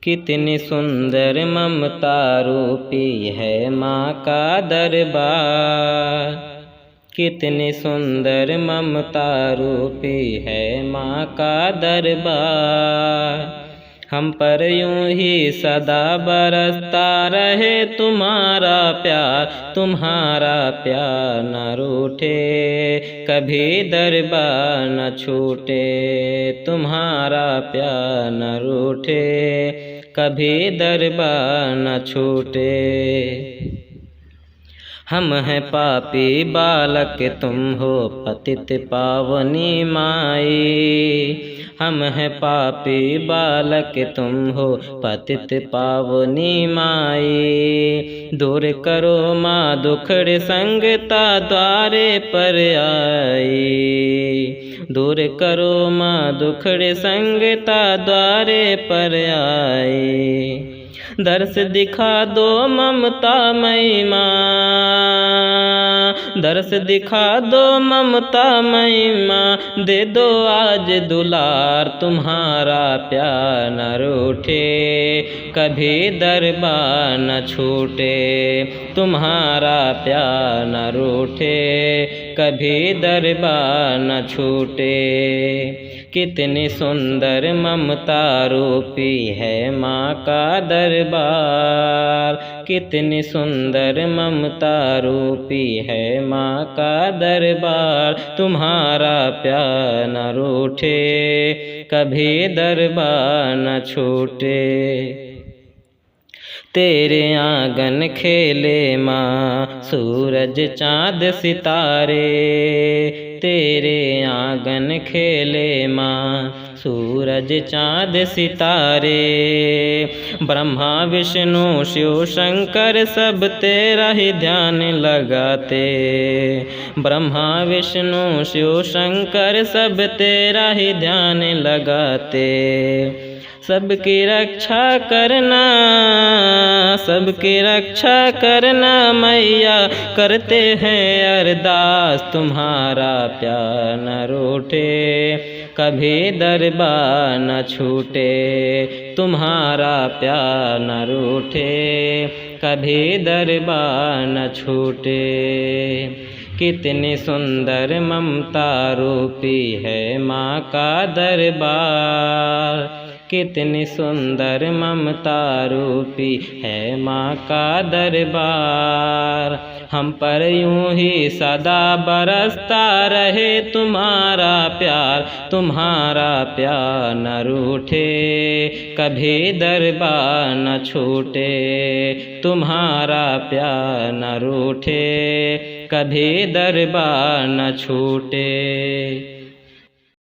कितनी सुंदर ममता रूपी है माँ का दरबार। कितनी सुंदर ममता रूपी है माँ का दरबार। हम पर यूं ही सदा बरसता रहे तुम्हारा प्यार न रूठे, कभी दरबार न छूटे। तुम्हारा प्यार न रूठे, कभी दरबार न छूटे। हम हैं पापी बालक तुम हो पतित पावनी माई। हम हैं पापी बालक तुम हो पतित पावनी माई। दूर करो माँ दुखड़ संगता द्वारे पर आई। दूर करो माँ दुखड़ संगता द्वारे पर आई। दर्श दिखा दो ममता मई माँ, दर्श दिखा दो ममता मई माँ। दे दो आज दुलार, तुम्हारा प्यार न रूठे, कभी दरबार न छूटे। तुम्हारा प्यार न रूठे, कभी दरबार न छूटे। कितनी सुंदर ममता रूपी है माँ का दरबार। कितनी सुंदर ममता रूपी है माँ का दरबार। तुम्हारा प्यार न रूठे, कभी दरबार न छूटे। तेरे आंगन खेले माँ सूरज चाँद सितारे। तेरे आंगन खेले माँ सूरज चाँद सितारे। ब्रह्मा विष्णु शिव शंकर सब तेरा ही ध्यान लगाते। ब्रह्मा विष्णु शिव शंकर सब तेरा ही ध्यान लगाते। सबकी रक्षा करना, सबकी रक्षा करना मैया, करते हैं अरदास। तुम्हारा प्यार न रूठे, कभी दरबार न छूटे। तुम्हारा प्यार न रूठे, कभी दरबार न छूटे। कितनी सुंदर ममता रूपी है माँ का दरबार। कितनी सुंदर ममता रूपी है माँ का दरबार। हम पर यूं ही सदा बरसता रहे तुम्हारा प्यार न रूठे, कभी दरबार न छूटे। तुम्हारा प्यार न रूठे, कभी दरबार न छूटे।